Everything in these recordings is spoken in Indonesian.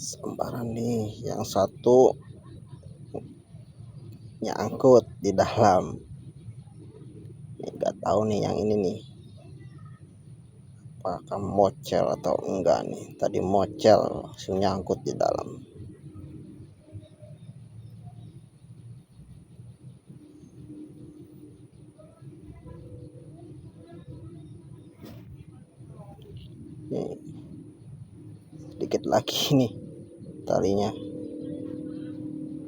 Sambaran nih, yang satu nyangkut di dalam. Nggak tahu nih yang ini nih apakah mocel atau enggak nih. Tadi mocel langsung nyangkut di dalam. Nih, sedikit lagi nih talinya.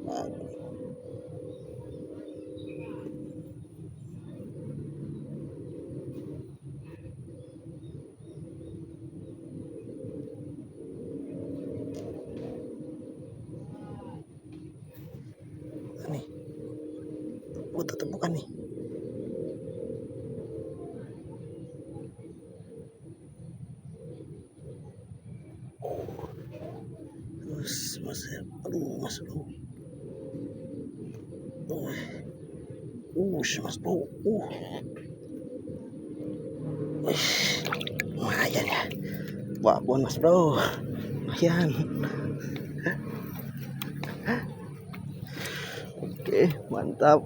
Nah, nih, bukan nih. Mas bro. Mas bro. Lumayan ya. Babon mas bro. Lumayan. Oke, mantap.